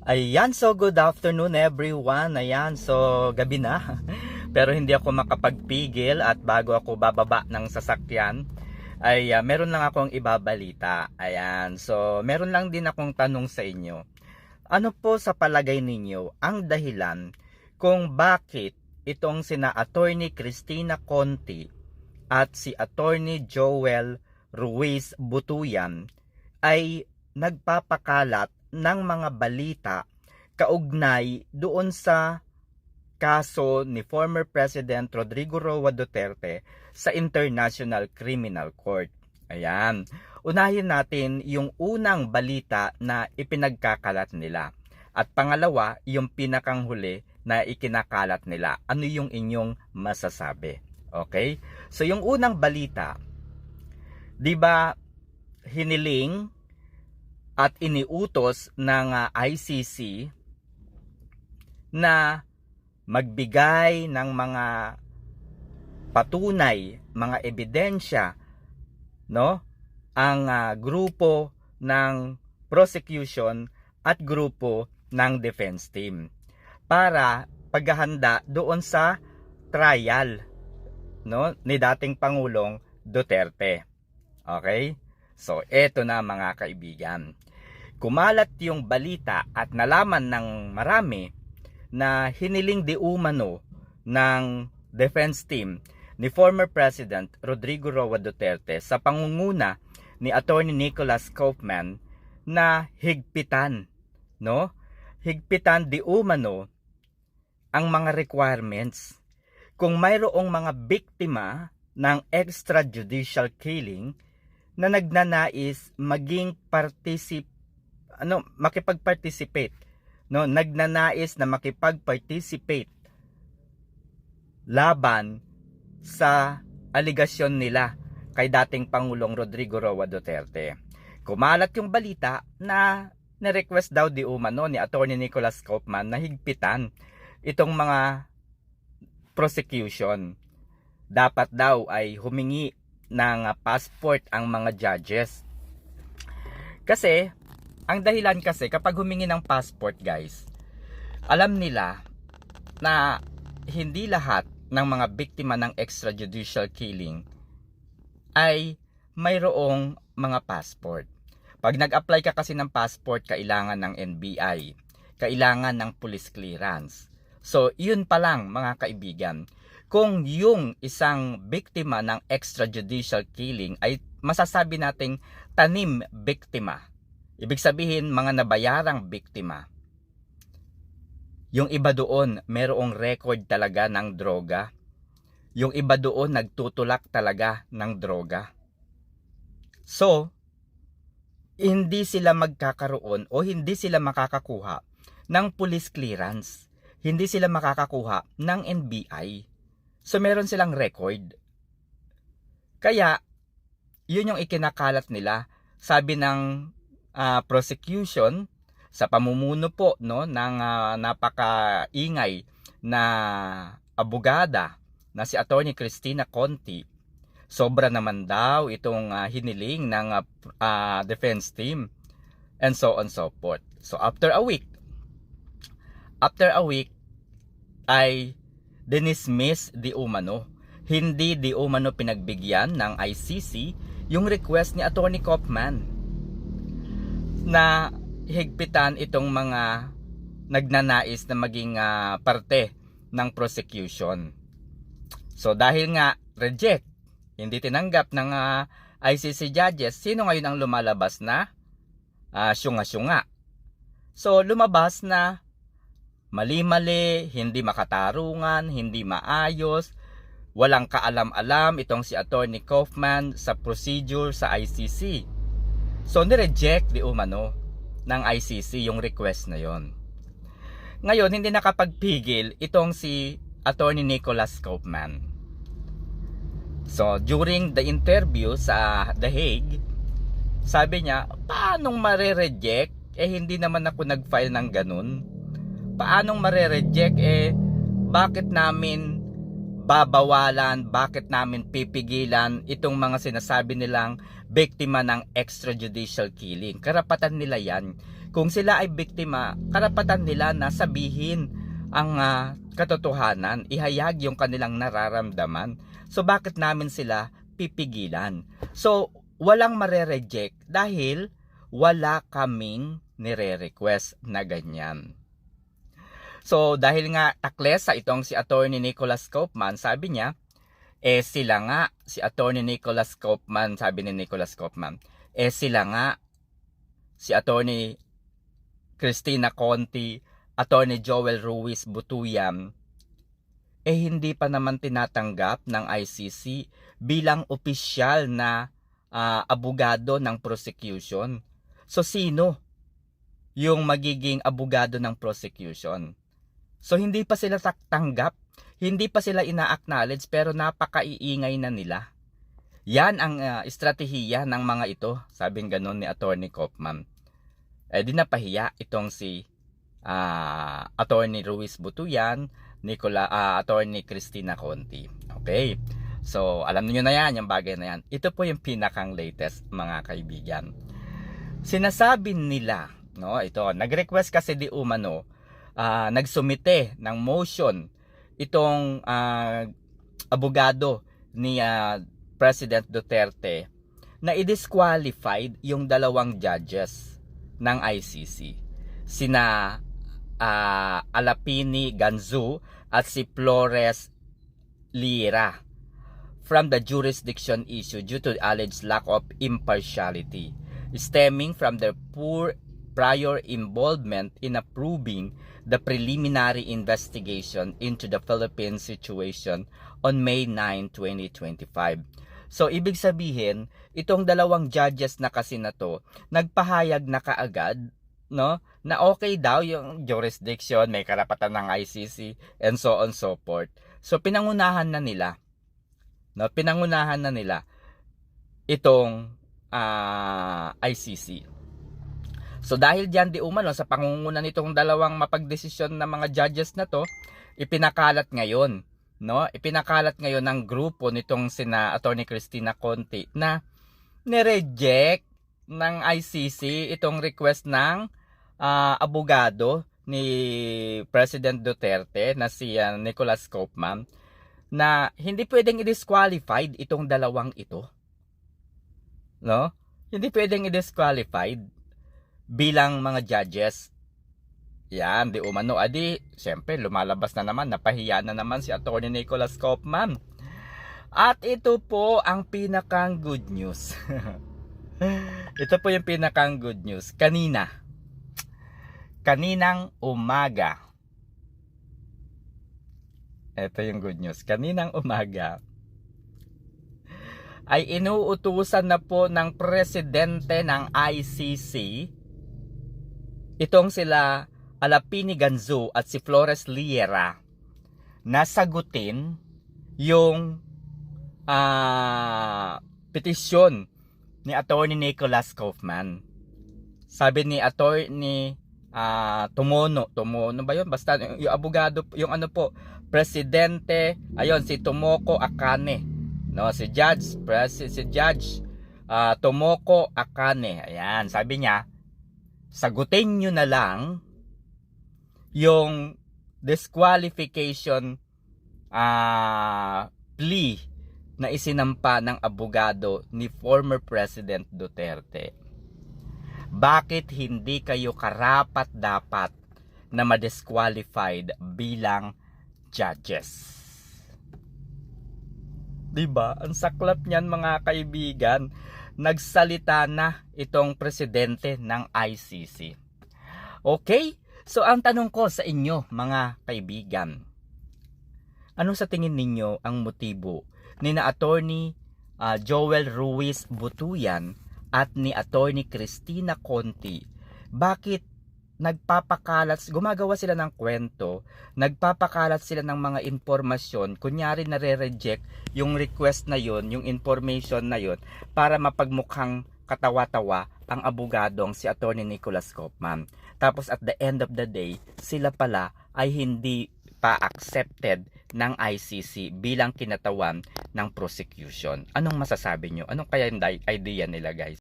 Ayan, so good afternoon everyone. Ayan, so gabi na. Pero hindi ako makapagpigil at bago ako bababa ng sasakyan ay meron lang akong ibabalita. Ayan, so meron lang din akong tanong sa inyo. Ano po sa palagay ninyo ang dahilan kung bakit itong sina Attorney Cristina Conti at si Attorney Joel Ruiz Butuyan ay nagpapakalat ng mga balita kaugnay doon sa kaso ni former President Rodrigo Roa Duterte sa International Criminal Court. Ayan. Unahin natin yung unang balita na ipinagkakalat nila. At pangalawa, yung pinakang huli na ikinakalat nila. Ano yung inyong masasabi? Okay? So yung unang balita, 'di ba hiniling at iniutos ng ICC na magbigay ng mga patunay, mga ebidensya, no? Ang grupo ng prosecution at grupo ng defense team para paghahanda doon sa trial, no, ni dating Pangulong Duterte. Okay? So, eto na mga kaibigan. Kumalat yung balita at nalaman ng marami na hiniling di umano ng defense team ni former President Rodrigo Roa Duterte sa pangunguna ni Attorney Nicholas Kaufman na higpitan, no? Higpitan di umano ang mga requirements. Kung mayroong mga biktima ng extrajudicial killing na nagnanais maging makipag-participate, no, nagnanais na makipag-participate laban sa aligasyon nila kay dating Pangulong Rodrigo Roa Duterte. Kumalat yung balita na na-request daw di umano ni Attorney Nicholas Kaufman na higpitan itong mga prosecution. Dapat daw ay humingi ng passport ang mga judges. Kasi ang dahilan kasi kapag humingi ng passport, guys, alam nila na hindi lahat ng mga biktima ng extrajudicial killing ay mayroong mga passport. Pag nag-apply ka kasi ng passport, kailangan ng NBI, kailangan ng police clearance. So, yun pa lang mga kaibigan. Kung yung isang biktima ng extrajudicial killing ay masasabi nating tanim biktima, ibig sabihin mga nabayarang biktima. Yung iba doon merong record talaga ng droga. Yung iba doon nagtutulak talaga ng droga. So, hindi sila magkakaroon o hindi sila makakakuha ng police clearance. Hindi sila makakakuha ng NBI. So, meron silang record. Kaya, yun yung ikinakalat nila. Sabi ng prosecution sa pamumuno po, no, ng napakaingay na abogada na si Attorney Cristina Conti, sobra naman daw itong hiniling ng defense team and so on so forth. So after a week ay dinismiss di umano, hindi di umano pinagbigyan ng ICC yung request ni Attorney Kaufman na higpitan itong mga nagnanais na maging parte ng prosecution. So dahil nga reject, hindi tinanggap ng ICC judges, sino ngayon ang lumalabas na syunga-syunga? So lumabas na mali-mali, hindi makatarungan, hindi maayos, walang kaalam-alam itong si Attorney Kaufman sa procedure sa ICC. So nireject di umano ng ICC yung request na yon. Ngayon hindi nakapagpigil itong si Attorney Nicholas Kaufman. So during the interview sa The Hague, sabi niya, paanong mare-reject? Hindi naman ako nag-file ng ganun. Paanong mare-reject? Bakit namin babawalan, bakit namin pipigilan itong mga sinasabi nilang biktima ng extrajudicial killing? Karapatan nila yan. Kung sila ay biktima, karapatan nila na sabihin ang katotohanan, ihayag yung kanilang nararamdaman. So bakit namin sila pipigilan? So walang mare-reject dahil wala kaming nire-request na ganyan. So dahil nga taklesa itong si Attorney Nicholas Kaufman, sabi niya, sila nga, si Attorney Nicholas Kaufman, sabi ni Nicholas Kaufman, sila nga, si Attorney Cristina Conti, Attorney Joel Ruiz Butuyan, hindi pa naman tinatanggap ng ICC bilang opisyal na abogado ng prosecution. So sino yung magiging abogado ng prosecution? So hindi pa sila tanggap, hindi pa sila ina-acknowledge, pero napakaiingay na nila. Yan ang estratehiya ng mga ito, sabing ganon ni Attorney Kaufman. Di napahiya itong si Attorney Ruiz Butuyan, Attorney Cristina Conti. Okay, so alam niyo na yan, yung bagay na yan. Ito po yung pinakang latest, mga kaibigan. Sinasabi nila, no, ito, nag-request kasi di umano, nagsumite ng motion itong abogado ni President Duterte na i-disqualified yung dalawang judges ng ICC, sina Alapini Ganzu at si Flores Lira, from the jurisdiction issue due to alleged lack of impartiality stemming from their poor prior involvement in approving the preliminary investigation into the Philippine situation on May 9, 2025. So ibig sabihin, itong dalawang judges na kasi na to, nagpahayag na kaagad, no, na okay daw yung jurisdiction, may karapatan ng ICC and so on so forth. So pinangunahan na nila, no, pinangunahan na nila itong ICC. So dahil diyan di umano sa pangunguna nitong dalawang mapagdesisyon na mga judges na to, ipinakalat ngayon, no? Ipinakalat ngayon ng grupo nitong sina Attorney Cristina Conti na nireject ng ICC itong request ng abogado ni President Duterte na si Nicholas Kaufman, na hindi pwedeng i-disqualified itong dalawang ito, no? Hindi pwedeng i-disqualified bilang mga judges. Yan, di umano, syempre lumalabas na naman, napahiya na naman si Attorney Nicholas Kaufman. At ito po ang pinakang good news. Ito po yung pinakang good news. Kaninang umaga. Ito yung good news. Kaninang umaga ay inuutusan na po ng presidente ng ICC itong sila Alapini Ganzu at si Flores Lira na sagutin yung petisyon ni Attorney Nicholas Kaufman. Sabi ni Attorney Tomono ba yun? Basta yung abogado, yung presidente, ayun, si Tomoko Akane, no, si Judge Tomoko Akane. Ayan, sabi niya, sagutin nyo na lang yung disqualification plea na isinampa ng abogado ni former President Duterte. Bakit hindi kayo karapat-dapat na ma-disqualified bilang judges? Diba? Ang saklap niyan, mga kaibigan. Nagsalita na itong presidente ng ICC. Okay? So ang tanong ko sa inyo, mga kaibigan, ano sa tingin ninyo ang motibo ni na Attorney Joel Ruiz Butuyan at ni Attorney Cristina Conti? Bakit gumagawa sila ng kwento, nagpapakalat sila ng mga informasyon, kunyari nare-reject yung request na yon, yung information na yon, para mapagmukhang katawa-tawa ang abogadong si Attorney Nicholas Kaufman. Tapos at the end of the day, sila pala ay hindi pa accepted ng ICC bilang kinatawan ng prosecution. Anong masasabi nyo? Anong kaya yung idea nila, guys?